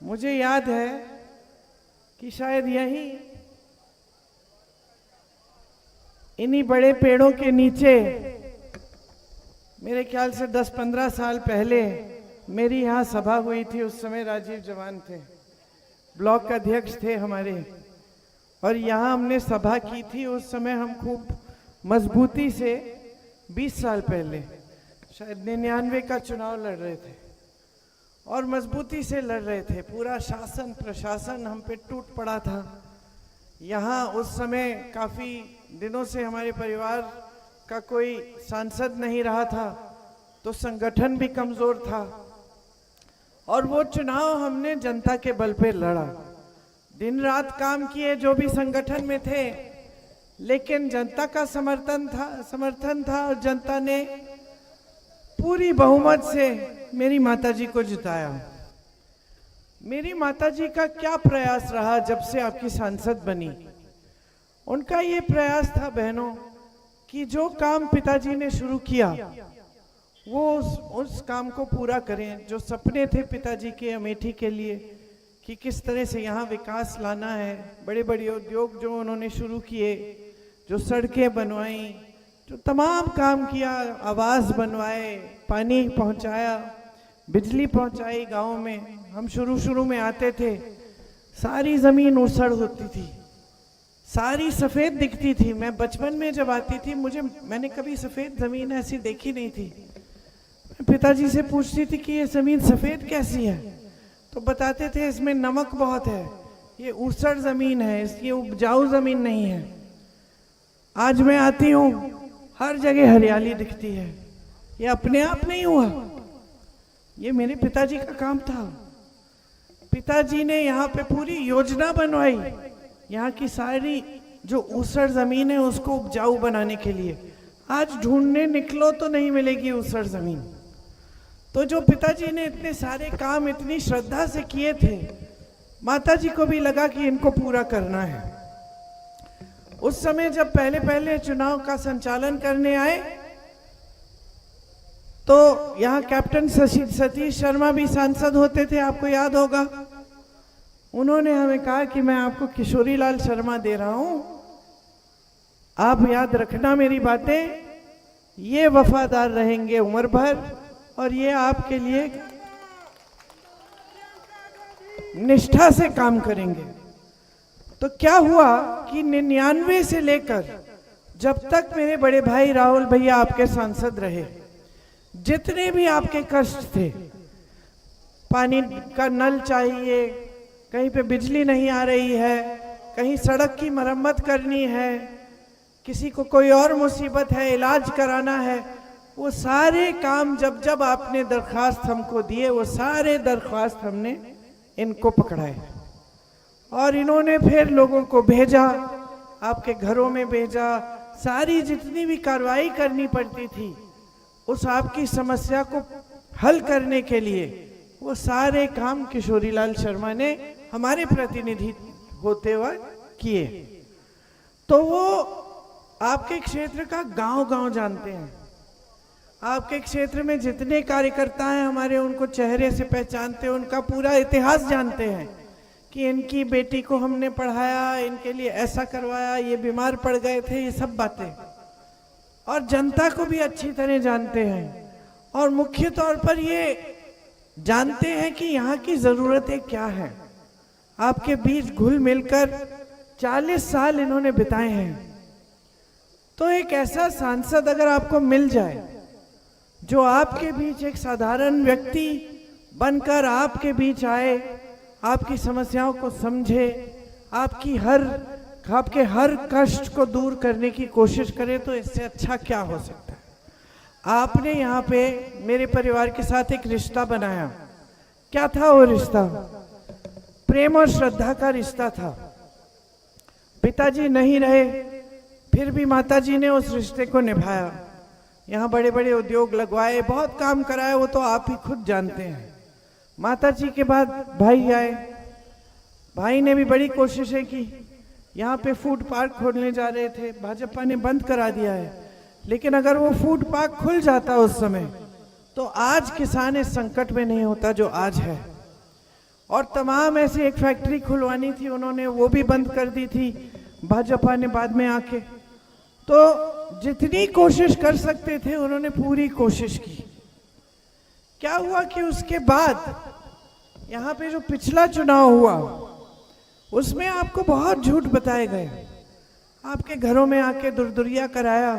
मुझे याद है कि शायद यही इन्हीं बड़े पेड़ों के नीचे मेरे ख्याल से 10-15 साल पहले मेरी यहाँ सभा हुई थी। उस समय राजीव जवान थे, ब्लॉक अध्यक्ष थे हमारे, और यहाँ हमने सभा की थी। उस समय हम खूब मजबूती से 20 साल पहले शायद 99 का चुनाव लड़ रहे थे और मजबूती से लड़ रहे थे। पूरा शासन प्रशासन हम पे टूट पड़ा था। यहाँ उस समय काफ़ी दिनों से हमारे परिवार का कोई सांसद नहीं रहा था, तो संगठन भी कमज़ोर था और वो चुनाव हमने जनता के बल पे लड़ा। दिन रात काम किए जो भी संगठन में थे, लेकिन जनता का समर्थन था और जनता ने पूरी बहुमत से मेरी माताजी को जिताया। मेरी माताजी का क्या प्रयास रहा जब से आपकी सांसद बनी? उनका ये प्रयास था बहनों कि जो काम पिताजी ने शुरू किया वो उस काम को पूरा करें। जो सपने थे पिताजी के अमेठी के लिए कि किस तरह से यहाँ विकास लाना है, बड़े बड़े उद्योग जो उन्होंने शुरू किए, जो सड़कें बनवाई, जो तमाम काम किया, आवास बनवाए, पानी पहुँचाया, बिजली पहुँचाई गाँव में। हम शुरू में आते थे, सारी ज़मीन ऊसड़ होती थी, सारी सफ़ेद दिखती थी। मैं बचपन में जब आती थी मैंने कभी सफ़ेद ज़मीन ऐसी देखी नहीं थी। पिताजी से पूछती थी कि ये ज़मीन सफ़ेद कैसी है, तो बताते थे इसमें नमक बहुत है, ये ऊसड़ ज़मीन है, इसकी उपजाऊ ज़मीन नहीं है। आज मैं आती हूँ, हर जगह हरियाली दिखती है। ये अपने आप नहीं हुआ, ये मेरे पिताजी का काम था। पिताजी ने यहाँ पे पूरी योजना बनवाई, यहाँ की सारी जो ऊसड़ ज़मीन है उसको उपजाऊ बनाने के लिए। आज ढूंढने निकलो तो नहीं मिलेगी ऊसड़ ज़मीन। तो जो पिताजी ने इतने सारे काम इतनी श्रद्धा से किए थे, माताजी को भी लगा कि इनको पूरा करना है। उस समय जब पहले चुनाव का संचालन करने आए तो यहाँ कैप्टन सतीश शर्मा भी सांसद होते थे, आपको याद होगा। उन्होंने हमें कहा कि मैं आपको किशोरी लाल शर्मा दे रहा हूं, आप याद रखना मेरी बातें, ये वफादार रहेंगे उम्र भर और ये आपके लिए निष्ठा से काम करेंगे। तो क्या हुआ कि 99 से लेकर जब तक मेरे बड़े भाई राहुल भैया आपके सांसद रहे, जितने भी आपके कष्ट थे, पानी का नल चाहिए, कहीं पे बिजली नहीं आ रही है, कहीं सड़क की मरम्मत करनी है, किसी को कोई और मुसीबत है, इलाज कराना है, वो सारे काम जब आपने दरख्वास्त हमको दिए, वो सारे दरख्वास्त हमने इनको पकड़ाए और इन्होंने फिर लोगों को भेजा, आपके घरों में भेजा। सारी जितनी भी कार्रवाई करनी पड़ती थी उस आपकी समस्या को हल करने के लिए, वो सारे काम किशोरी लाल शर्मा ने हमारे प्रतिनिधि होते हुए किए। तो वो आपके क्षेत्र का गांव-गांव जानते हैं। आपके क्षेत्र में जितने कार्यकर्ता हैं हमारे, उनको चेहरे से पहचानते हैं, उनका पूरा इतिहास जानते हैं कि इनकी बेटी को हमने पढ़ाया, इनके लिए ऐसा करवाया, ये बीमार पड़ गए थे, ये सब बातें। और जनता को भी अच्छी तरह जानते हैं और मुख्य तौर पर ये जानते हैं कि यहाँ की ज़रूरतें क्या हैं। आपके बीच घुल मिलकर 40 साल इन्होंने बिताए हैं। तो एक ऐसा सांसद अगर आपको मिल जाए जो आपके बीच एक साधारण व्यक्ति बनकर आपके बीच आए, आपकी समस्याओं को समझे, आपके हर कष्ट को दूर करने की कोशिश करे, तो इससे अच्छा क्या हो सकता है। आपने यहाँ पे मेरे परिवार के साथ एक रिश्ता बनाया। क्या था वो रिश्ता? प्रेम और श्रद्धा का रिश्ता था। पिताजी नहीं रहे, फिर भी माताजी ने उस रिश्ते को निभाया। यहाँ बड़े बड़े उद्योग लगवाए, बहुत काम कराए, वो तो आप ही खुद जानते हैं। माताजी के बाद भाई आए, भाई ने भी बड़ी कोशिशें की। यहाँ पे फूड पार्क खोलने जा रहे थे, भाजपा ने बंद करा दिया है, लेकिन अगर वो फूड पार्क खुल जाता उस समय, तो आज किसान इस संकट में नहीं होता जो आज है। और तमाम ऐसी एक फैक्ट्री खुलवानी थी उन्होंने, वो भी बंद कर दी थी भाजपा ने बाद में आके। तो जितनी कोशिश कर सकते थे उन्होंने पूरी कोशिश की। क्या हुआ कि उसके बाद यहाँ पे जो पिछला चुनाव हुआ उसमें आपको बहुत झूठ बताए गए, आपके घरों में आके दुरदुरिया कराया,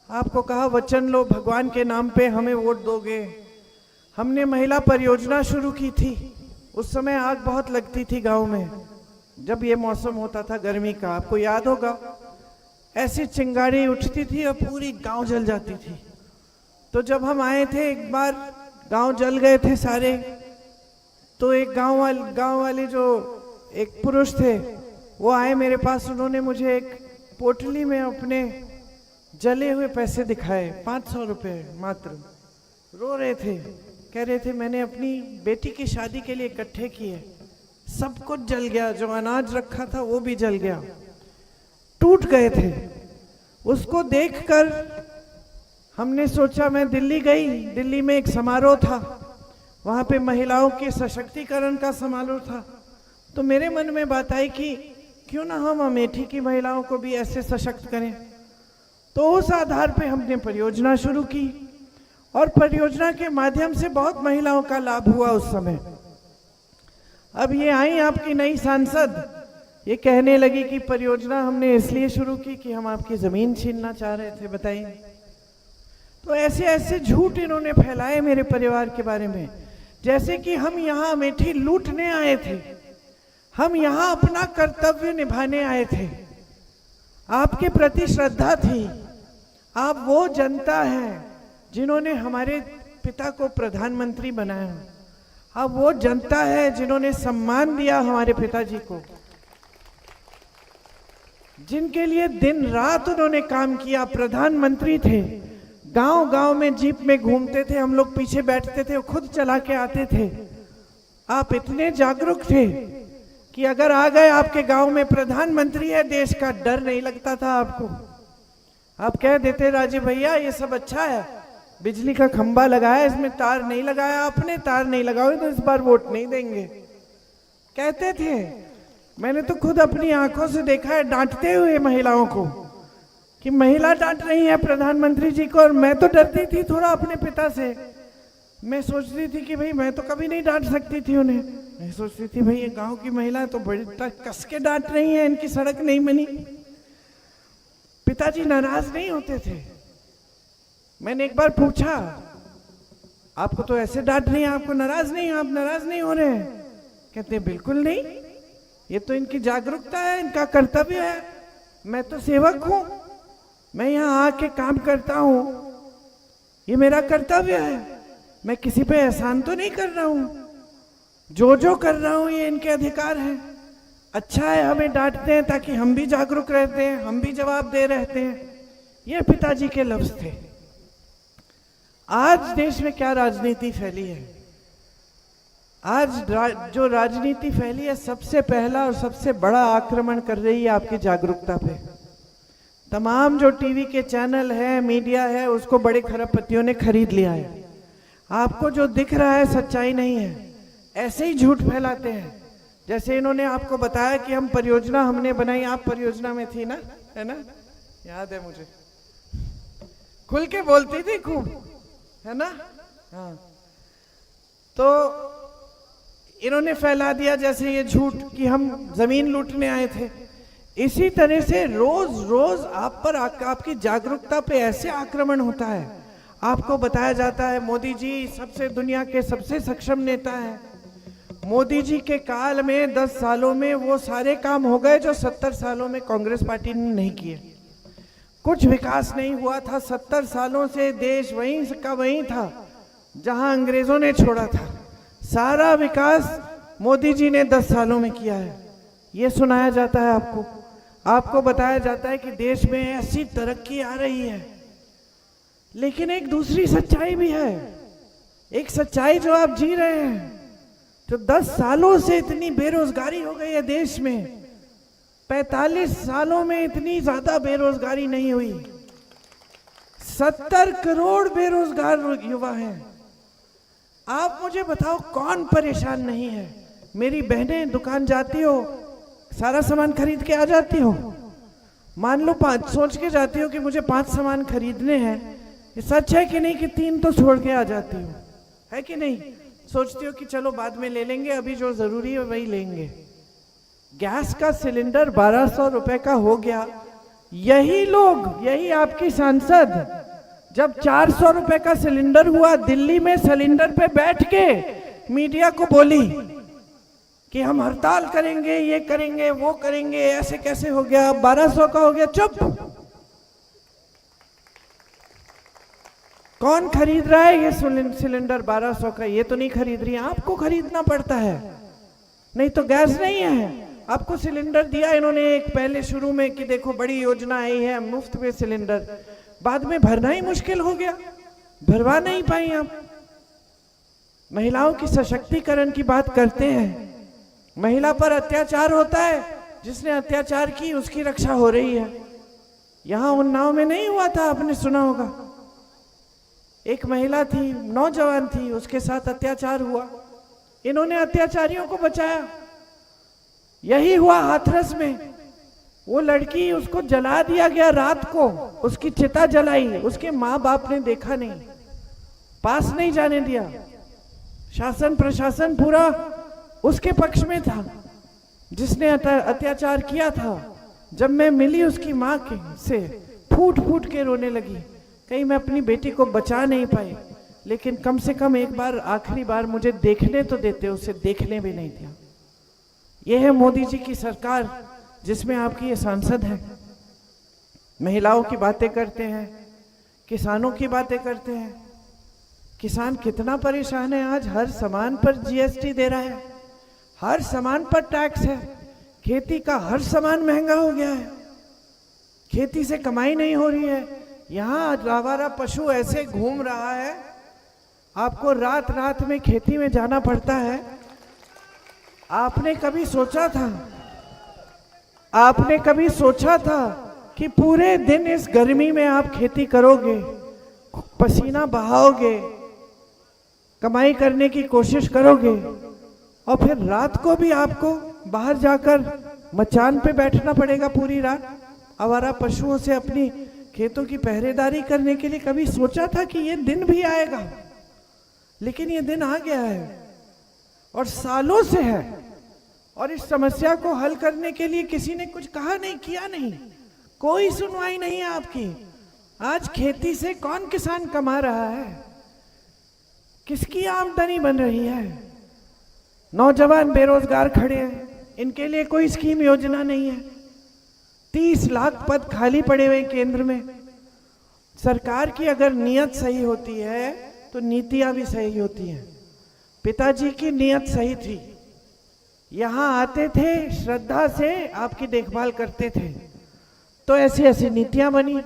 आपको कहा वचन लो भगवान के नाम पे हमें वोट दोगे। हमने महिला परियोजना शुरू की थी, उस समय आग बहुत लगती थी गांव में जब ये मौसम होता था गर्मी का, आपको याद होगा। ऐसी चिंगारी उठती थी और पूरी गांव जल जाती थी। तो जब हम आए थे एक बार, गांव जल गए थे सारे, तो एक गांव वाले जो एक पुरुष थे वो आए मेरे पास, उन्होंने मुझे एक पोटली में अपने जले हुए पैसे दिखाए, 500 रुपये मात्र। रो रहे थे, कह रहे थे मैंने अपनी बेटी की शादी के लिए इकट्ठे किए, सब कुछ जल गया, जो अनाज रखा था वो भी जल गया, टूट गए थे। उसको देखकर हमने सोचा, मैं दिल्ली गई, दिल्ली में एक समारोह था, वहाँ पे महिलाओं के सशक्तिकरण का समारोह था। तो मेरे मन में बात आई कि क्यों ना हम अमेठी की महिलाओं को भी ऐसे सशक्त करें। तो उस आधार पे हमने परियोजना शुरू की और परियोजना के माध्यम से बहुत महिलाओं का लाभ हुआ उस समय। अब ये आई आपकी नई सांसद, ये कहने लगी कि परियोजना हमने इसलिए शुरू की कि हम आपकी जमीन छीनना चाह रहे थे, बताइए। तो ऐसे ऐसे झूठ इन्होंने फैलाए मेरे परिवार के बारे में, जैसे कि हम यहाँ अमेठी लूटने आए थे, हम यहाँ अपना कर्तव्य निभाने आए थे। आपके प्रति श्रद्धा थी, आप वो जनता हैं जिन्होंने हमारे पिता को प्रधानमंत्री बनाया, आप वो जनता है जिन्होंने सम्मान दिया हमारे पिताजी को, जिनके लिए दिन रात उन्होंने काम किया। प्रधानमंत्री थे, गांव गांव में जीप में घूमते थे, हम लोग पीछे बैठते थे, खुद चला के आते थे। आप इतने जागरूक थे कि अगर आ गए आपके गांव में प्रधानमंत्री है देश का, डर नहीं लगता था आपको। आप कह देते राजीव भैया ये सब अच्छा है, बिजली का खंबा लगाया, इसमें तार नहीं लगाया आपने, तार नहीं लगाओगे तो इस बार वोट नहीं देंगे, कहते थे। मैंने तो खुद अपनी आंखों से देखा है डांटते हुए महिलाओं को, कि महिला डांट रही है प्रधानमंत्री जी को, और मैं तो डरती थी थोड़ा अपने पिता से। मैं सोचती थी कि भाई मैं तो कभी नहीं डांट सकती थी उन्हें, मैं सोचती थी भाई ये गांव की महिला तो बड़ी कस के डांट रही है, इनकी सड़क नहीं बनी। पिताजी नाराज नहीं होते थे। मैंने एक बार पूछा, आपको तो ऐसे डांट रही है, आपको नाराज नहीं, आप नाराज नहीं हो रहे हैं? कहते बिल्कुल नहीं, ये तो इनकी जागरूकता है, इनका कर्तव्य है, मैं तो सेवक हूं, मैं यहाँ आके काम करता हूं, ये मेरा कर्तव्य है, मैं किसी पे एहसान तो नहीं कर रहा हूं, जो कर रहा हूं ये इनके अधिकार हैं। अच्छा है हमें डांटते हैं ताकि हम भी जागरूक रहते हैं, हम भी जवाब दे रहते हैं। ये पिताजी के लफ्ज थे। आज देश में क्या राजनीति फैली है, आज जो राजनीति फैली है, सबसे पहला और सबसे बड़ा आक्रमण कर रही है आपकी जागरूकता पे। तमाम जो टीवी के चैनल है, मीडिया है, उसको बड़े खरबपतियों ने खरीद लिया है। आपको जो दिख रहा है सच्चाई नहीं है, ऐसे ही झूठ फैलाते हैं। जैसे इन्होंने आपको बताया कि हम परियोजना हमने बनाई, आप परियोजना में थी ना, है ना, याद है मुझे, खुल के बोलती थी खूब, है ना। हाँ, तो इन्होंने फैला दिया जैसे ये झूठ कि हम जमीन लूटने आए थे। इसी तरह से रोज रोज आप पर आपकी जागरूकता पे ऐसे आक्रमण होता है। आपको बताया जाता है मोदी जी सबसे दुनिया के सबसे सक्षम नेता हैं, मोदी जी के काल में 10 सालों में वो सारे काम हो गए जो 70 सालों में कांग्रेस पार्टी ने नहीं किए। कुछ विकास नहीं हुआ था, 70 सालों से देश वहीं का वहीं था जहां अंग्रेजों ने छोड़ा था। सारा विकास मोदी जी ने 10 सालों में किया है, ये सुनाया जाता है आपको। आपको बताया जाता है कि देश में ऐसी तरक्की आ रही है। लेकिन एक दूसरी सच्चाई भी है, एक सच्चाई जो आप जी रहे हैं, जो 10 सालों से इतनी बेरोजगारी हो गई है देश में, 45 सालों में इतनी ज्यादा बेरोजगारी नहीं हुई। 70 करोड़ बेरोजगार युवा हैं। आप मुझे बताओ कौन परेशान नहीं है? मेरी बहनें दुकान जाती हो, सारा सामान खरीद के आ जाती हो। मान लो 5 सोच के जाती हो कि मुझे 5 सामान खरीदने हैं, ये सच है कि नहीं कि 3 तो छोड़ के आ जाती हो, है कि नहीं? सोचती हो कि चलो बाद में ले लेंगे, अभी जो जरूरी है वही लेंगे। गैस का सिलेंडर 1200 रुपए का हो गया। यही लोग, यही आपकी सांसद जब 400 रुपए का सिलेंडर हुआ, दिल्ली में सिलेंडर पे बैठ के मीडिया को बोली कि हम हड़ताल करेंगे, ये करेंगे, वो करेंगे, ऐसे कैसे हो गया, 1200 का हो गया। चुप। कौन खरीद रहा है ये सिलेंडर 1200 का? ये तो नहीं खरीद रही, आपको खरीदना पड़ता है, नहीं तो गैस नहीं है। आपको सिलेंडर दिया इन्होंने एक पहले शुरू में कि देखो बड़ी योजना आई है, मुफ्त में सिलेंडर, बाद में भरना ही मुश्किल हो गया, भरवा नहीं पाई आप। महिलाओं की सशक्तिकरण की बात करते हैं, महिला पर अत्याचार होता है, जिसने अत्याचार की उसकी रक्षा हो रही है। यहां उन्नाव में नहीं हुआ था, आपने सुना होगा, एक महिला थी, नौजवान थी, उसके साथ अत्याचार हुआ, इन्होंने अत्याचारियों को बचाया। यही हुआ हाथरस में, वो लड़की, उसको जला दिया गया रात को, उसकी चिता जलाई, उसके माँ बाप ने देखा नहीं, पास नहीं जाने दिया, शासन प्रशासन पूरा उसके पक्ष में था जिसने अत्याचार किया था। जब मैं मिली उसकी माँ के से, फूट फूट के रोने लगी, कहीं मैं अपनी बेटी को बचा नहीं पाई, लेकिन कम से कम एक बार, आखिरी बार मुझे देखने तो देते, उसे देखने भी नहीं दिया। यह है मोदी जी की सरकार, जिसमें आपकी ये सांसद हैं। महिलाओं की बातें करते हैं, किसानों की बातें करते हैं। किसान कितना परेशान है, आज हर सामान पर जीएसटी दे रहा है, हर सामान पर टैक्स है, खेती का हर सामान महंगा हो गया है, खेती से कमाई नहीं हो रही है। यहाँ आवारा पशु ऐसे घूम रहा है, आपको रात रात में खेती में जाना पड़ता है। आपने कभी सोचा था, आपने कभी सोचा था कि पूरे दिन इस गर्मी में आप खेती करोगे, पसीना बहाओगे, कमाई करने की कोशिश करोगे, और फिर रात को भी आपको बाहर जाकर मचान पे बैठना पड़ेगा पूरी रात, आवारा पशुओं से अपनी खेतों की पहरेदारी करने के लिए? कभी सोचा था कि ये दिन भी आएगा? लेकिन ये दिन आ गया है और सालों से है, और इस समस्या को हल करने के लिए किसी ने कुछ कहा नहीं, किया नहीं, कोई सुनवाई नहीं है आपकी। आज खेती से कौन किसान कमा रहा है, किसकी आमदनी बन रही है? नौजवान बेरोजगार खड़े हैं, इनके लिए कोई स्कीम योजना नहीं है। 30 लाख पद खाली पड़े हुए केंद्र में। सरकार की अगर नीयत सही होती है तो नीतियां भी सही होती हैं। पिताजी की नीयत सही थी, यहाँ आते थे, श्रद्धा से आपकी देखभाल करते थे, तो ऐसी ऐसी नीतियां बनी,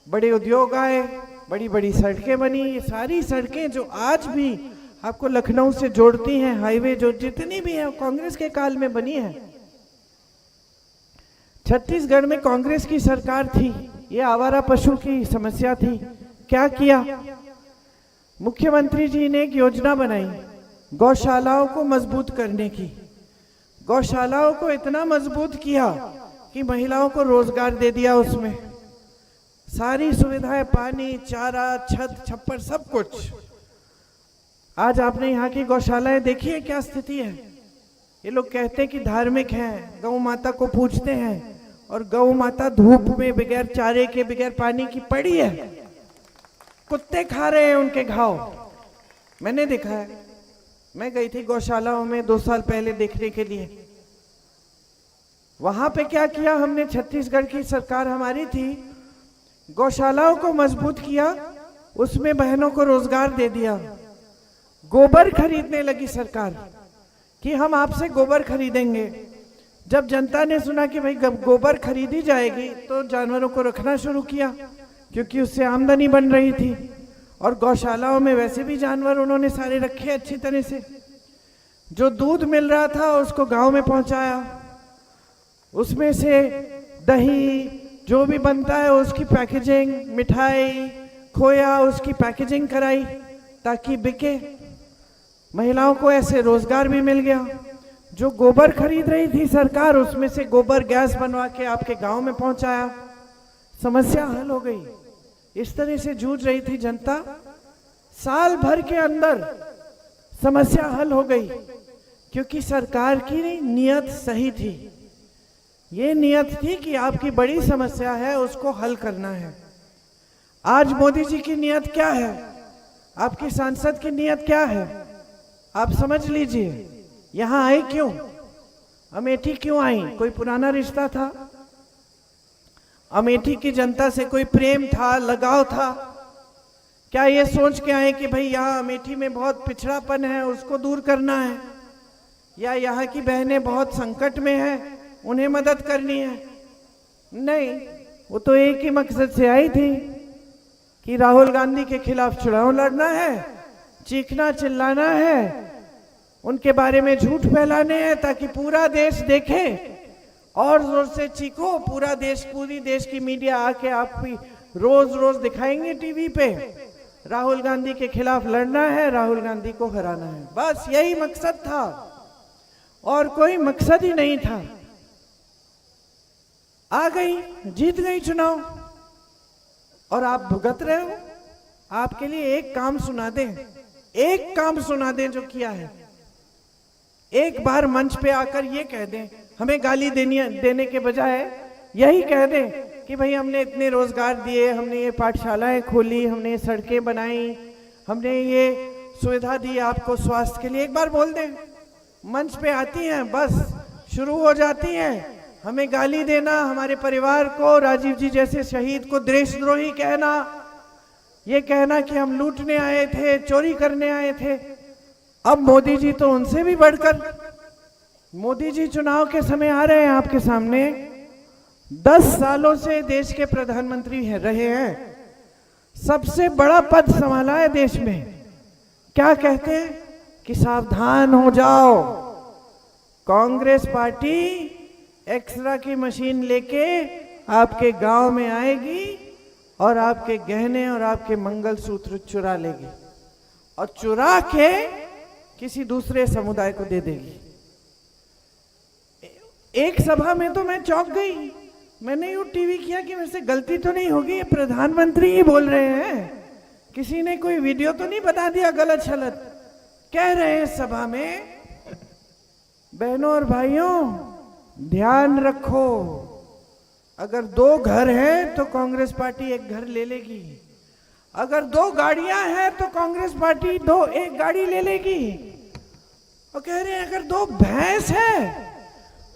बड़े उद्योग आए, बड़ी बड़ी सड़कें बनी। ये सारी सड़कें जो आज भी आपको लखनऊ से जोड़ती हैं, हाईवे जो जितनी भी है, कांग्रेस के काल में बनी है। छत्तीसगढ़ में कांग्रेस की सरकार थी, ये आवारा पशु की समस्या थी। क्या किया? मुख्यमंत्री जी ने एक योजना बनाई गौशालाओं को मजबूत करने की। गौशालाओं को इतना मजबूत किया कि महिलाओं को रोजगार दे दिया, उसमें सारी सुविधाएं, पानी, चारा, छत, छप्पर, सब कुछ। आज आपने यहाँ की गौशालाएं देखी है क्या स्थिति है? ये लोग कहते हैं कि धार्मिक हैं, गौ माता को पूजते हैं, और गौ माता धूप में बगैर चारे के, बगैर पानी की पड़ी है, कुत्ते खा रहे हैं उनके घाव। मैंने देखा है, मैं गई थी गौशालाओं में 2 साल पहले देखने के लिए। वहां पे क्या किया हमने, छत्तीसगढ़ की सरकार हमारी थी, गौशालाओं को मजबूत किया, उसमें बहनों को रोजगार दे दिया। गोबर खरीदने लगी सरकार कि हम आपसे गोबर खरीदेंगे। जब जनता ने सुना कि भाई गोबर खरीदी जाएगी, तो जानवरों को रखना शुरू किया, क्योंकि उससे आमदनी बन रही थी। और गौशालाओं में वैसे भी जानवर उन्होंने सारे रखे अच्छी तरह से। जो दूध मिल रहा था उसको गांव में पहुंचाया, उसमें से दही जो भी बनता है उसकी पैकेजिंग, मिठाई, खोया, उसकी पैकेजिंग कराई ताकि बिके। महिलाओं को ऐसे रोजगार भी मिल गया। जो गोबर खरीद रही थी सरकार, उसमें से गोबर गैस बनवा के आपके गांव में पहुंचाया, समस्या हल हो गई। इस तरह से जूझ रही थी जनता, साल भर के अंदर समस्या हल हो गई, क्योंकि सरकार की नियत सही थी। ये नियत थी कि आपकी बड़ी समस्या है, उसको हल करना है। आज मोदी जी की नियत क्या है, आपकी सांसद की नियत क्या है, आप समझ लीजिए। यहां आई क्यों, अमेठी क्यों आई? कोई पुराना रिश्ता था, अमेठी की जनता से कोई प्रेम था, लगाव था? क्या ये सोच के आए कि भाई यहाँ अमेठी में बहुत पिछड़ापन है, उसको दूर करना है, या यहाँ की बहनें बहुत संकट में हैं, उन्हें मदद करनी है? नहीं, वो तो एक ही मकसद से आई थी कि राहुल गांधी के खिलाफ चुनाव लड़ना है, चीखना चिल्लाना है, उनके बारे में झूठ फैलाने हैं, ताकि पूरा देश देखे और जोर से चीखो। पूरा देश, पूरी देश की मीडिया आके आपकी रोज रोज दिखाएंगे टीवी पे, राहुल गांधी के खिलाफ लड़ना है, राहुल गांधी को हराना है। बस यही मकसद था और कोई मकसद ही नहीं था। आ गई, जीत गई चुनाव, और आप भुगत रहे हो। आपके लिए एक काम सुना दें, एक काम सुना दें जो किया है। एक बार मंच पे आकर ये कह दें, हमें गाली देने के बजाय यही कह दें कि भाई हमने इतने रोजगार दिए, हमने ये पाठशालाएं खोली, हमने ये सड़कें बनाई, हमने ये सुविधा दी आपको स्वास्थ्य के लिए। एक बार बोल दें। मंच पे आती हैं, बस शुरू हो जाती हैं हमें गाली देना, हमारे परिवार को, राजीव जी जैसे शहीद को देशद्रोही कहना, ये कहना कि हम लूटने आए थे, चोरी करने आए थे। अब मोदी जी तो उनसे भी बढ़कर, मोदी जी चुनाव के समय आ रहे हैं आपके सामने, 10 सालों से देश के प्रधानमंत्री रहे हैं, सबसे बड़ा पद संभाला है देश में। क्या कहते हैं कि सावधान हो जाओ, कांग्रेस पार्टी एक्सरा की मशीन लेके आपके गांव में आएगी और आपके गहने और आपके मंगलसूत्र चुरा लेगी, और चुरा के किसी दूसरे समुदाय को दे देगी। एक सभा में तो मैं चौंक गई, मैंने यू टीवी किया कि मेरे से गलती तो नहीं होगी, ये प्रधानमंत्री ही बोल रहे हैं, किसी ने कोई वीडियो तो नहीं बता दिया गलत छलत। कह रहे हैं सभा में, बहनों और भाइयों ध्यान रखो, अगर 2 घर हैं तो कांग्रेस पार्टी 1 घर ले लेगी, अगर 2 गाड़ियां हैं तो कांग्रेस पार्टी 1 गाड़ी ले लेगी, और कह रहे हैं अगर 2 भैंस है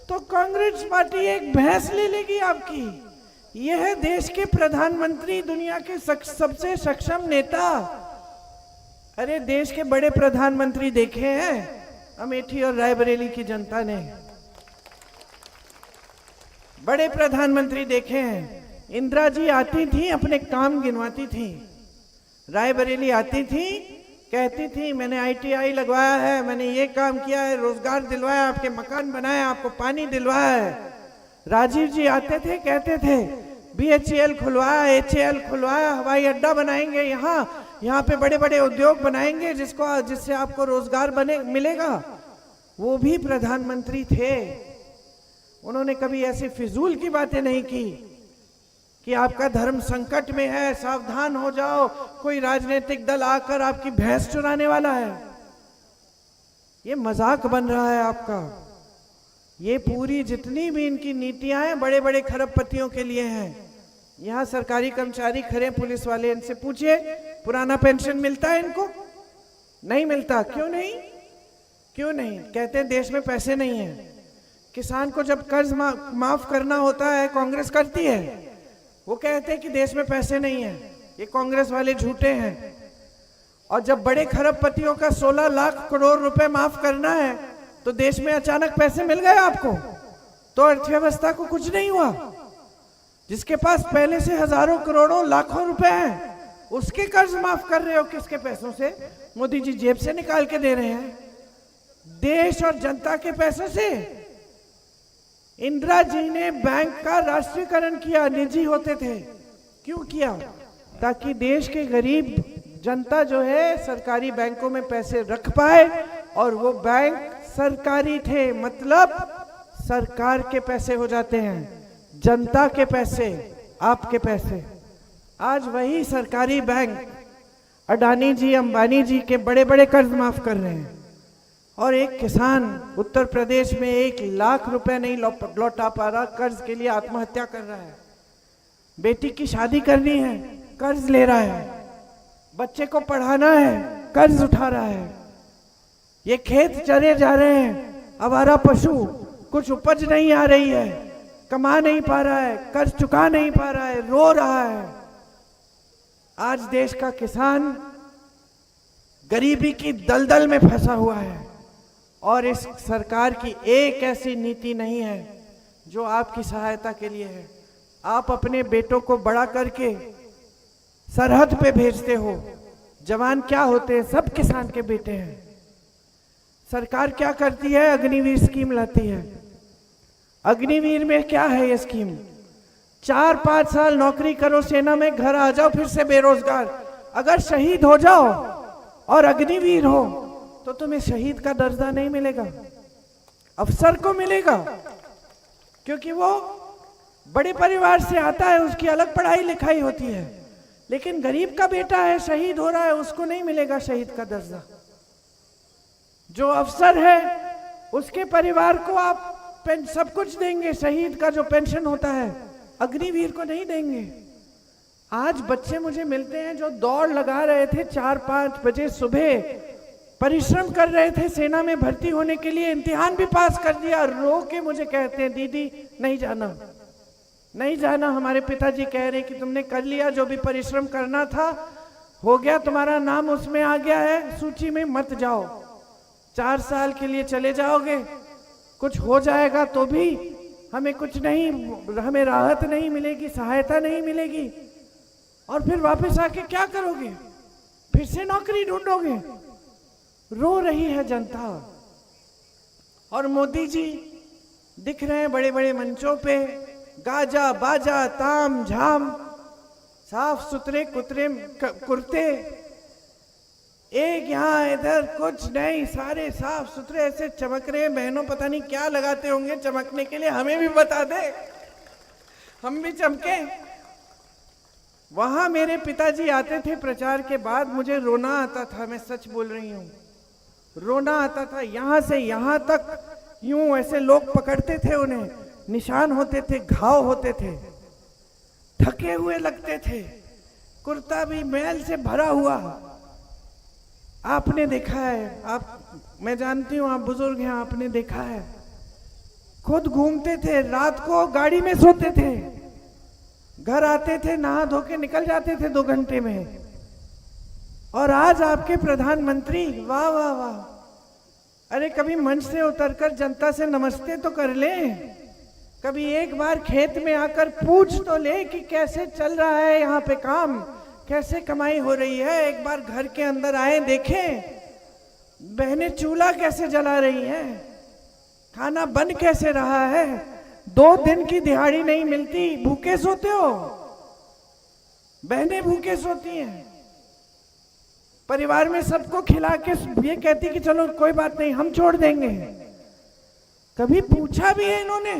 तो कांग्रेस पार्टी 1 भैंस ले लेगी आपकी। यह है देश के प्रधानमंत्री, दुनिया के सबसे सक्षम नेता। अरे देश के बड़े प्रधानमंत्री देखे हैं अमेठी और रायबरेली की जनता ने, बड़े प्रधानमंत्री देखे हैं। इंदिरा जी आती थी, अपने काम गिनवाती थी, रायबरेली आती थी, कहती थी मैंने ITI लगवाया है, मैंने ये काम किया है, रोजगार दिलवाया, आपके मकान बनाया, आपको पानी दिलवाया है। राजीव जी आते थे, कहते थे BHEL खुलवाया, HAL खुलवाया, हवाई अड्डा बनाएंगे, यहाँ पे बड़े बड़े उद्योग बनाएंगे जिससे आपको रोजगार मिलेगा। वो भी प्रधानमंत्री थे, उन्होंने कभी ऐसी फिजूल की बातें नहीं की कि आपका धर्म संकट में है, सावधान हो जाओ, कोई राजनीतिक दल आकर आपकी भैंस चुराने वाला है। ये मजाक बन रहा है आपका। ये पूरी जितनी भी इनकी नीतियां हैं बड़े बड़े खरबपतियों के लिए हैं। यहाँ सरकारी कर्मचारी खड़े, पुलिस वाले, इनसे पूछिए पुराना पेंशन मिलता है इनको? नहीं मिलता। क्यों नहीं? क्यों नहीं? कहते हैं देश में पैसे नहीं है। किसान को जब कर्ज माफ करना होता है कांग्रेस करती है, वो कहते हैं कि देश में पैसे नहीं है, ये कांग्रेस वाले झूठे हैं। और जब बड़े खरबपतियों का 16 लाख करोड़ रुपए माफ करना है तो देश में अचानक पैसे मिल गए आपको, तो अर्थव्यवस्था को कुछ नहीं हुआ। जिसके पास पहले से हजारों करोड़ों लाखों रुपए हैं उसके कर्ज माफ कर रहे हो किसके पैसों से? मोदी जी जेब से निकाल के दे रहे हैं, देश और जनता के पैसों से। इंदिरा जी ने बैंक का राष्ट्रीयकरण किया, निजी होते थे। क्यों किया? ताकि देश के गरीब जनता जो है सरकारी बैंकों में पैसे रख पाए और वो बैंक सरकारी थे, मतलब सरकार के पैसे हो जाते हैं, जनता के पैसे, आपके पैसे। आज वही सरकारी बैंक अडानी जी, अंबानी जी के बड़े बड़े कर्ज माफ कर रहे हैं, और एक किसान उत्तर प्रदेश में 1 लाख रुपए नहीं लौटा पा रहा, कर्ज के लिए आत्महत्या कर रहा है। बेटी की शादी करनी है, कर्ज ले रहा है, बच्चे को पढ़ाना है, कर्ज उठा रहा है। ये खेत चरे जा रहे हैं, आवारा पशु, कुछ उपज नहीं आ रही है, कमा नहीं पा रहा है, कर्ज चुका नहीं पा रहा है, रो रहा है। आज देश का किसान गरीबी की दलदल में फंसा हुआ है, और इस सरकार की एक ऐसी नीति नहीं है जो आपकी सहायता के लिए है। आप अपने बेटों को बड़ा करके सरहद पे भेजते हो। जवान क्या होते हैं? सब किसान के बेटे हैं। सरकार क्या करती है? अग्निवीर स्कीम लाती है। अग्निवीर में क्या है ये स्कीम? 4-5 साल नौकरी करो सेना में, घर आ जाओ फिर से बेरोजगार। अगर शहीद हो जाओ और अग्निवीर हो तो तुम्हें शहीद का दर्जा नहीं मिलेगा, अफसर को मिलेगा, क्योंकि वो बड़े परिवार से आता है, उसकी अलग पढ़ाई लिखाई होती है। लेकिन गरीब का बेटा है, शहीद हो रहा है, उसको नहीं मिलेगा शहीद का दर्जा। जो अफसर है उसके परिवार को आप सब कुछ देंगे, शहीद का जो पेंशन होता है, अग्निवीर को नहीं देंगे। आज बच्चे मुझे मिलते हैं जो दौड़ लगा रहे थे, 4-5 बजे सुबह परिश्रम कर रहे थे सेना में भर्ती होने के लिए, इम्तिहान भी पास कर दिया, रो के मुझे कहते हैं दीदी नहीं जाना, नहीं जाना। हमारे पिताजी कह रहे कि तुमने कर लिया, जो भी परिश्रम करना था हो गया, तुम्हारा नाम उसमें आ गया है सूची में, मत जाओ। 4 साल के लिए चले जाओगे, कुछ हो जाएगा तो भी हमें कुछ नहीं, हमें राहत नहीं मिलेगी, सहायता नहीं मिलेगी, और फिर वापस आके क्या करोगे? फिर से नौकरी ढूंढोगे। रो रही है जनता। और मोदी जी दिख रहे हैं बड़े बड़े मंचों पे, गाजा बाजा ताम झाम, साफ सुथरे कुर्ते, एक यहाँ इधर कुछ नहीं, सारे साफ सुथरे ऐसे चमक रहे हैं। बहनों पता नहीं क्या लगाते होंगे चमकने के लिए, हमें भी बता दे, हम भी चमके। वहां मेरे पिताजी आते थे प्रचार के बाद, मुझे रोना आता था, मैं सच बोल रही हूँ, रोना आता था। यहां से यहां तक यूं ऐसे लोग पकड़ते थे उन्हें, निशान होते थे, घाव होते थे, थके हुए लगते थे, कुर्ता भी मैल से भरा हुआ। आपने देखा है, आप, मैं जानती हूं आप बुजुर्ग हैं, आपने देखा है। खुद घूमते थे, रात को गाड़ी में सोते थे, घर आते थे, नहा धो के निकल जाते थे 2 घंटे में। और आज आपके प्रधानमंत्री, वाह वाह वाह। अरे कभी मंच से उतरकर जनता से नमस्ते तो कर ले, कभी एक बार खेत में आकर पूछ तो ले कि कैसे चल रहा है यहाँ पे काम, कैसे कमाई हो रही है। एक बार घर के अंदर आए, देखें बहनें चूल्हा कैसे जला रही हैं, खाना बन कैसे रहा है। 2 दिन की दिहाड़ी नहीं मिलती, भूखे सोते हो, बहनें भूखे सोती हैं। परिवार में सबको खिला के ये कहती कि चलो कोई बात नहीं हम छोड़ देंगे। कभी पूछा भी है इन्होंने?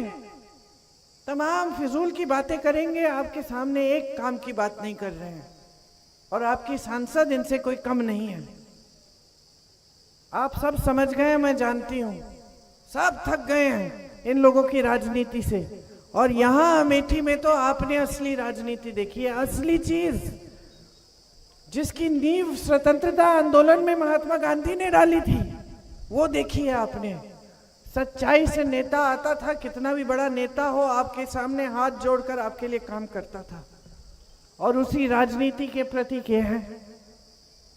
तमाम फिजूल की बातें करेंगे, आपके सामने एक काम की बात नहीं कर रहे हैं। और आपकी सांसद इनसे कोई कम नहीं है। आप सब समझ गए, मैं जानती हूं, सब थक गए हैं इन लोगों की राजनीति से। और यहां अमेठी में तो आपने असली राजनीति देखी है, असली चीज जिसकी नींव स्वतंत्रता आंदोलन में महात्मा गांधी ने डाली थी, वो देखी है आपने। सच्चाई से नेता आता था, कितना भी बड़ा नेता हो, आपके सामने हाथ जोड़कर आपके लिए काम करता था। और उसी राजनीति के प्रतीक ये हैं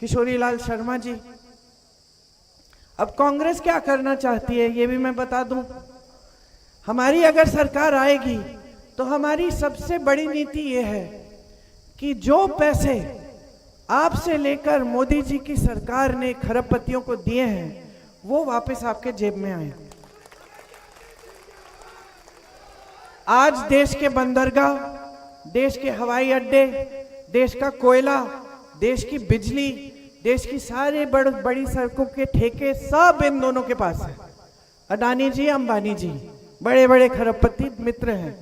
किशोरी लाल शर्मा जी। अब कांग्रेस क्या करना चाहती है ये भी मैं बता दूं। हमारी अगर सरकार आएगी तो हमारी सबसे बड़ी नीति ये है कि जो पैसे आपसे लेकर मोदी जी की सरकार ने खरबपतियों को दिए हैं वो वापस आपके जेब में आए। आज देश के बंदरगाह, देश के हवाई अड्डे, देश का कोयला, देश की बिजली, देश की सारी बड़ी सड़कों के ठेके सब इन दोनों के पास है। अडानी जी, अंबानी जी बड़े बड़े खरबपति मित्र हैं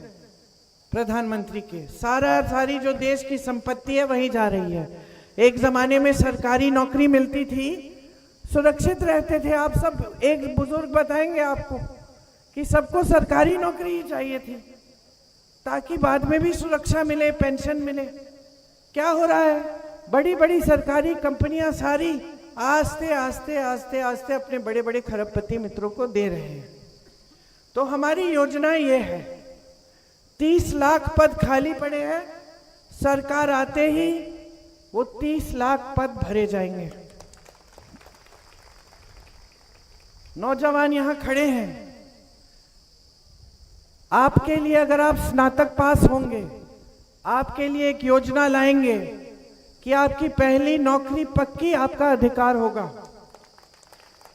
प्रधानमंत्री के। सारी जो देश की संपत्ति है वहीं जा रही है। एक जमाने में सरकारी नौकरी मिलती थी, सुरक्षित रहते थे आप सब। एक बुजुर्ग बताएंगे आपको कि सबको सरकारी नौकरी ही चाहिए थी ताकि बाद में भी सुरक्षा मिले, पेंशन मिले। क्या हो रहा है, बड़ी बड़ी सरकारी कंपनियां सारी आस्ते आस्ते आस्ते आस्ते अपने बड़े बड़े खरबपति मित्रों को दे रहे हैं। तो हमारी योजना ये है, 30 लाख पद खाली पड़े हैं, सरकार आते ही वो 30 लाख पद भरे जाएंगे। नौजवान यहां खड़े हैं, आपके लिए अगर आप स्नातक पास होंगे, आपके लिए एक योजना लाएंगे कि आपकी पहली नौकरी पक्की, आपका अधिकार होगा।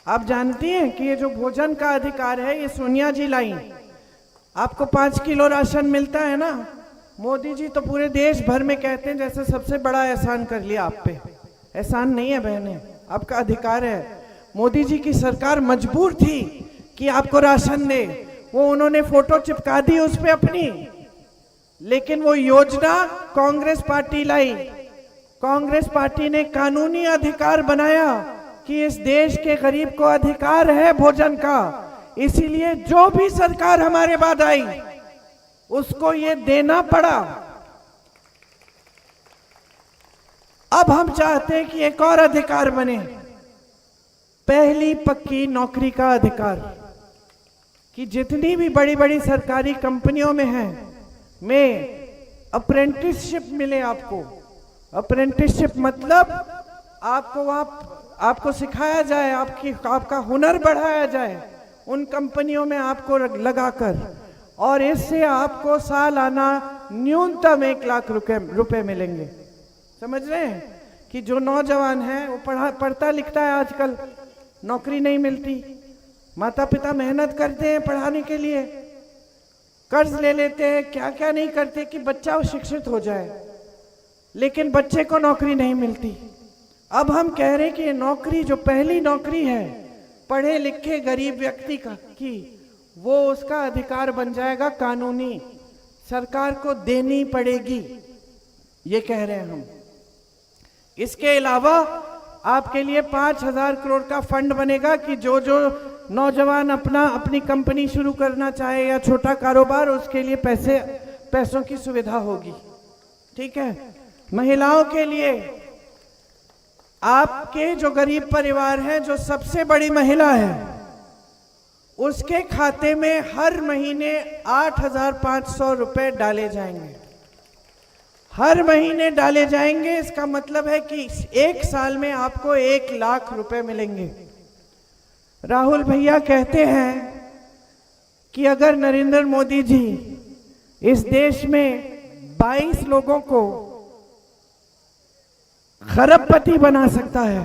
आप जानती हैं कि ये जो भोजन का अधिकार है ये सोनिया जी लाई। आपको 5 किलो राशन मिलता है ना, मोदी जी तो पूरे देश भर में कहते हैं जैसे सबसे बड़ा एहसान कर लिया आप पे। एहसान नहीं है बहने, आपका अधिकार है। मोदी जी की सरकार मजबूर थी कि आपको राशन दे, वो उन्होंने फोटो चिपका दी उस पे अपनी, लेकिन वो योजना कांग्रेस पार्टी लाई। कांग्रेस पार्टी ने कानूनी अधिकार बनाया कि इस देश के गरीब को अधिकार है भोजन का, इसीलिए जो भी सरकार हमारे बाद आई उसको ये देना पड़ा। अब हम चाहते हैं कि एक और अधिकार बने, पहली पक्की नौकरी का अधिकार, कि जितनी भी बड़ी बड़ी सरकारी कंपनियों में अप्रेंटिसशिप मिले आपको। अप्रेंटिसशिप मतलब आपको सिखाया जाए, आपका हुनर बढ़ाया जाए उन कंपनियों में आपको लगाकर, और इससे आपको सालाना न्यूनतम 1 लाख रुपए मिलेंगे। समझ रहे हैं कि जो नौजवान है वो पढ़ता लिखता है, आजकल नौकरी नहीं मिलती, माता पिता मेहनत करते हैं पढ़ाने के लिए, कर्ज ले लेते हैं, क्या क्या नहीं करते कि बच्चा शिक्षित हो जाए, लेकिन बच्चे को नौकरी नहीं मिलती। अब हम कह रहे हैं कि ये नौकरी, जो पहली नौकरी है पढ़े लिखे गरीब व्यक्ति की, वो उसका अधिकार बन जाएगा कानूनी, सरकार को देनी पड़ेगी, ये कह रहे हैं हम। इसके अलावा आपके लिए 5,000 करोड़ का फंड बनेगा कि जो नौजवान अपनी कंपनी शुरू करना चाहे या छोटा कारोबार, उसके लिए पैसों की सुविधा होगी। ठीक है। महिलाओं के लिए, आपके जो गरीब परिवार है, जो सबसे बड़ी महिला है, उसके खाते में हर महीने 8,500 रुपए डाले जाएंगे। हर महीने डाले जाएंगे। इसका मतलब है कि 1 साल में आपको 1 लाख रुपए मिलेंगे। राहुल भैया कहते हैं कि अगर नरेंद्र मोदी जी इस देश में 22 लोगों को खरबपति बना सकता है,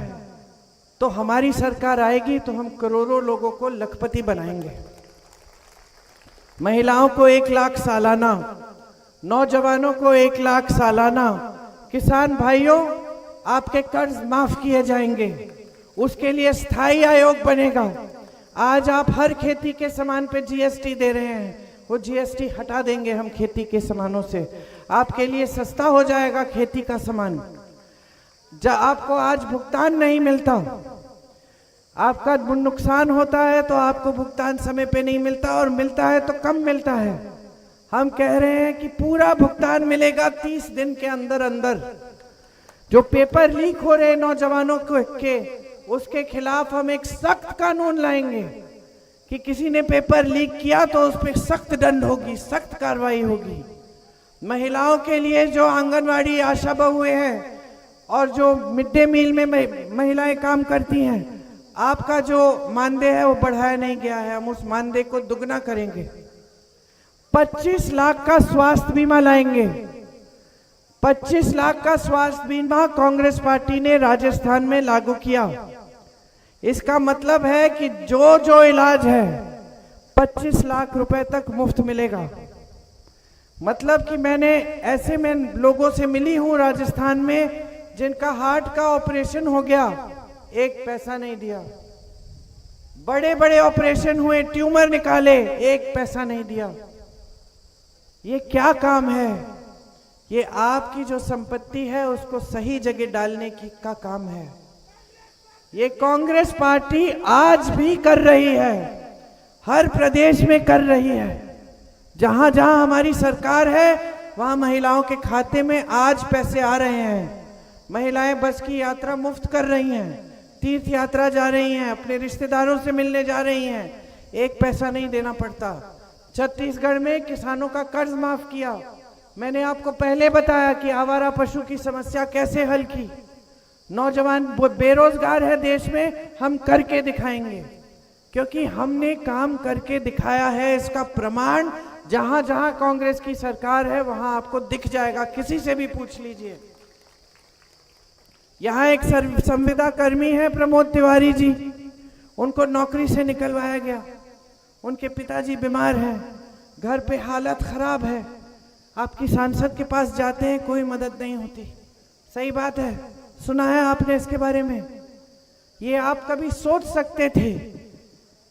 तो हमारी सरकार आएगी तो हम करोड़ों लोगों को लखपति बनाएंगे। महिलाओं को 1 लाख सालाना, नौजवानों को 1 लाख सालाना, किसान भाइयों आपके कर्ज माफ किए जाएंगे, उसके लिए स्थायी आयोग बनेगा। आज आप हर खेती के सामान पे जीएसटी दे रहे हैं, वो जीएसटी हटा देंगे हम खेती के सामानों से, आपके लिए सस्ता हो जाएगा खेती का सामान। जब आपको आज भुगतान नहीं मिलता, आपका नुकसान होता है तो आपको भुगतान समय पे नहीं मिलता, और मिलता है तो कम मिलता है। हम कह रहे हैं कि पूरा भुगतान मिलेगा 30 दिन के अंदर अंदर। जो पेपर लीक हो रहे नौजवानों के, उसके खिलाफ हम एक सख्त कानून लाएंगे कि किसी ने पेपर लीक किया तो उस पर सख्त दंड होगी, सख्त कार्रवाई होगी। महिलाओं के लिए जो आंगनवाड़ी आशा बहुएं हैं और जो मिड डे मील में महिलाएं काम करती हैं, आपका जो मानदेय है वो बढ़ाया नहीं गया है, हम उस मानदेय को दुगना करेंगे। 25 लाख का स्वास्थ्य बीमा लाएंगे। 25 लाख का स्वास्थ्य बीमा कांग्रेस पार्टी ने राजस्थान में लागू किया। इसका मतलब है कि जो इलाज है 25 लाख रुपए तक मुफ्त मिलेगा। मतलब कि मैंने ऐसे में लोगों से मिली हूं राजस्थान में जिनका हार्ट का ऑपरेशन हो गया, 1 पैसा नहीं दिया। बड़े बड़े ऑपरेशन हुए, ट्यूमर निकाले, एक पैसा नहीं दिया। ये क्या काम है? ये आपकी जो संपत्ति है उसको सही जगह डालने की का काम है। ये कांग्रेस पार्टी आज भी कर रही है, हर प्रदेश में कर रही है। जहां जहां हमारी सरकार है वहां महिलाओं के खाते में आज पैसे आ रहे हैं। महिलाएं बस की यात्रा मुफ्त कर रही हैं, तीर्थ यात्रा जा रही हैं, अपने रिश्तेदारों से मिलने जा रही हैं, एक पैसा नहीं देना पड़ता। छत्तीसगढ़ में किसानों का कर्ज माफ किया। मैंने आपको पहले बताया कि आवारा पशु की समस्या कैसे हल की। नौजवान बेरोजगार है देश में, हम करके दिखाएंगे, क्योंकि हमने काम करके दिखाया है। इसका प्रमाण जहां जहां कांग्रेस की सरकार है वहां आपको दिख जाएगा, किसी से भी पूछ लीजिए। यहाँ एक संविदा कर्मी है प्रमोद तिवारी जी, उनको नौकरी से निकलवाया गया। उनके पिताजी बीमार हैं, घर पे हालत खराब है। आपकी सांसद के पास जाते हैं, कोई मदद नहीं होती। सही बात है, सुना है आपने इसके बारे में। ये आप कभी सोच सकते थे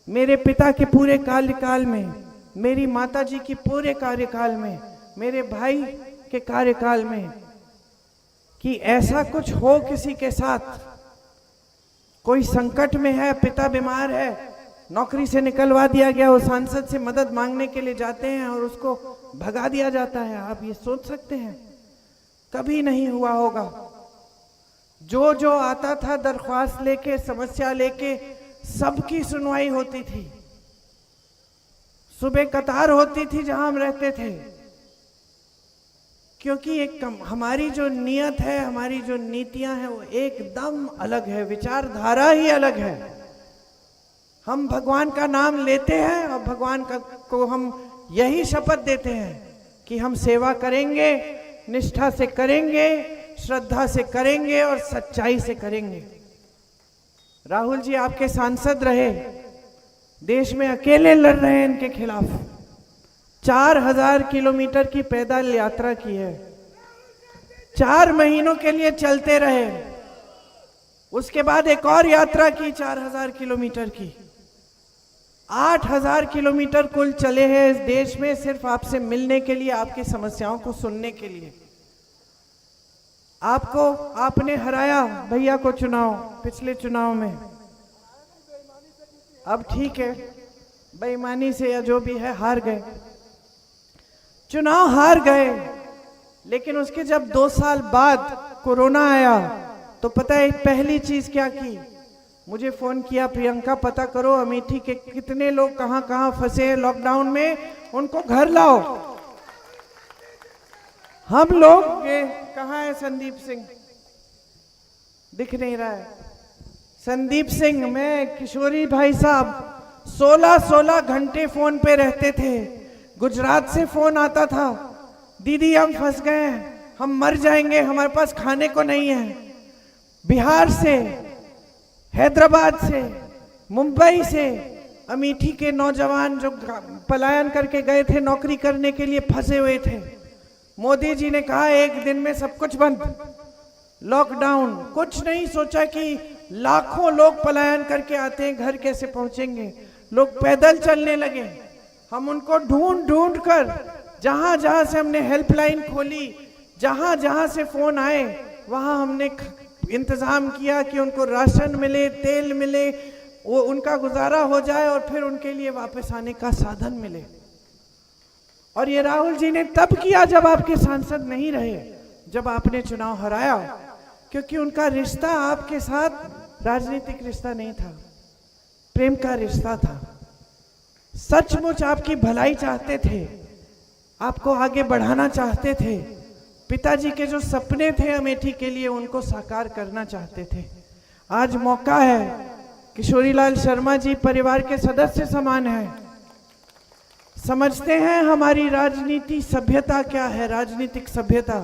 मेरे पिता के पूरे कार्यकाल में, मेरी माताजी की पूरे कार्यकाल में, मेरे भाई के कार्यकाल में, कि ऐसा कुछ हो किसी के साथ? कोई संकट में है, पिता बीमार है, नौकरी से निकलवा दिया गया, वो सांसद से मदद मांगने के लिए जाते हैं और उसको भगा दिया जाता है। आप ये सोच सकते हैं? कभी नहीं हुआ होगा। जो जो आता था दरख्वास्त लेके, समस्या लेके, सबकी सुनवाई होती थी। सुबह कतार होती थी जहां हम रहते थे, क्योंकि एक हमारी जो नियत है, हमारी जो नीतियां हैं वो एकदम अलग है, विचारधारा ही अलग है। हम भगवान का नाम लेते हैं और भगवान को हम यही शपथ देते हैं कि हम सेवा करेंगे, निष्ठा से करेंगे, श्रद्धा से करेंगे और सच्चाई से करेंगे। राहुल जी आपके सांसद रहे, देश में अकेले लड़ रहे हैं इनके खिलाफ। 4000 किलोमीटर की पैदल यात्रा की है, 4 महीनों के लिए चलते रहे। उसके बाद एक और यात्रा की 4000 किलोमीटर की। 8000 किलोमीटर कुल चले हैं इस देश में, सिर्फ आपसे मिलने के लिए, आपकी समस्याओं को सुनने के लिए। आपने हराया भैया को चुनाव, पिछले चुनाव में। अब ठीक है, बेईमानी से या जो भी है हार गए, चुनाव हार गए। लेकिन उसके जब 2 साल बाद कोरोना आया तो पता है पहली चीज क्या की? मुझे फोन किया, प्रियंका पता करो अमेठी के कितने लोग कहां कहां फंसे हैं लॉकडाउन में, उनको घर लाओ। हम लोग, ये कहां है संदीप सिंह? दिख नहीं रहा है संदीप सिंह। मैं, किशोरी भाई साहब 16 घंटे फोन पे रहते थे। गुजरात से फोन आता था, दीदी हम फंस गए हैं, हम मर जाएंगे, हमारे पास खाने को नहीं है। बिहार से, हैदराबाद से, मुंबई से, अमेठी के नौजवान जो पलायन करके गए थे नौकरी करने के लिए, फंसे हुए थे। मोदी जी ने कहा एक दिन में सब कुछ बंद, लॉकडाउन। कुछ नहीं सोचा कि लाखों लोग पलायन करके आते हैं, घर कैसे पहुंचेंगे। लोग पैदल चलने लगे। हम उनको ढूंढ ढूंढ कर, जहां जहां से हमने हेल्पलाइन खोली, जहां जहां से फोन आए, वहां हमने इंतजाम किया कि उनको राशन मिले, तेल मिले, वो उनका गुजारा हो जाए और फिर उनके लिए वापस आने का साधन मिले। और ये राहुल जी ने तब किया जब आपके सांसद नहीं रहे, जब आपने चुनाव हराया, क्योंकि उनका रिश्ता आपके साथ राजनीतिक रिश्ता नहीं था, प्रेम का रिश्ता था। सचमुच आपकी भलाई चाहते थे, आपको आगे बढ़ाना चाहते थे। पिताजी के जो सपने थे अमेठी के लिए, उनको साकार करना चाहते थे। आज मौका है। किशोरीलाल शर्मा जी परिवार के सदस्य समान हैं, समझते हैं हमारी राजनीति सभ्यता क्या है, राजनीतिक सभ्यता।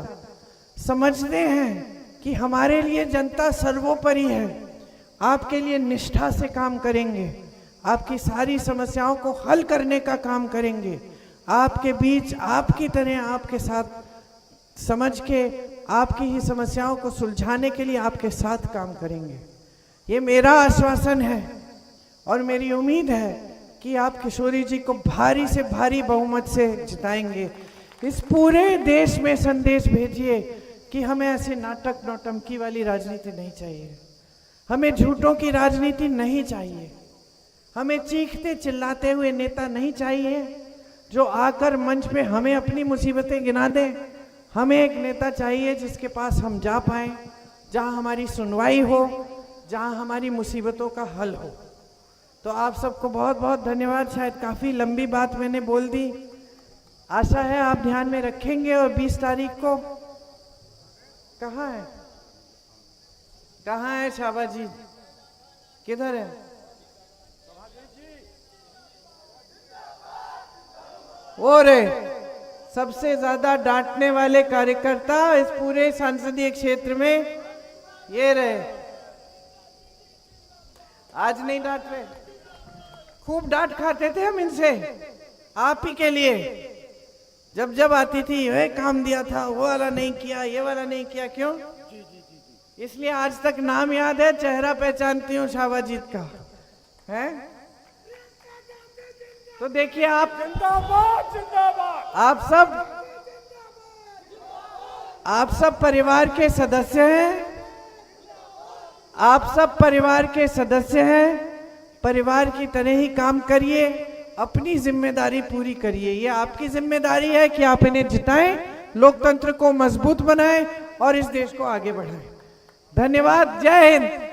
समझते हैं कि हमारे लिए जनता सर्वोपरि है। आपके लिए निष्ठा से काम करेंगे, आपकी सारी समस्याओं को हल करने का काम करेंगे। आपके बीच, आपकी तरह आपके साथ समझ के आपकी ही समस्याओं को सुलझाने के लिए आपके साथ काम करेंगे। ये मेरा आश्वासन है और मेरी उम्मीद है कि आप किशोरी जी को भारी से भारी बहुमत से जिताएंगे। इस पूरे देश में संदेश भेजिए कि हमें ऐसे नाटक नौटंकी वाली राजनीति नहीं चाहिए, हमें झूठों की राजनीति नहीं चाहिए, हमें चीखते चिल्लाते हुए नेता नहीं चाहिए जो आकर मंच पे हमें अपनी मुसीबतें गिना दे। हमें एक नेता चाहिए जिसके पास हम जा पाएं, जहां हमारी सुनवाई हो, जहां हमारी मुसीबतों का हल हो। तो आप सबको बहुत बहुत धन्यवाद। शायद काफ़ी लंबी बात मैंने बोल दी, आशा है आप ध्यान में रखेंगे। और 20 तारीख को कहाँ है, कहाँ है शाबाजी, किधर है? वो रे सबसे ज्यादा डांटने वाले कार्यकर्ता इस पूरे संसदीय क्षेत्र में ये रहे। आज नहीं डांट रहे, खूब डांट खाते थे हम इनसे, आप ही के लिए। जब जब आती थी ये काम दिया था, वो वाला नहीं किया, ये वाला नहीं किया। क्यों? इसलिए आज तक नाम याद है, चेहरा पहचानती हूँ शाबाजीत का है। तो देखिए आप जिंदाबाद जिंदाबाद, आप सब परिवार के सदस्य हैं, आप सब परिवार के सदस्य हैं। परिवार की तरह ही काम करिए, अपनी जिम्मेदारी पूरी करिए। ये आपकी जिम्मेदारी है कि आप इन्हें जिताएं, लोकतंत्र को मजबूत बनाएं और इस देश को आगे बढ़ाएं। धन्यवाद। जय हिंद।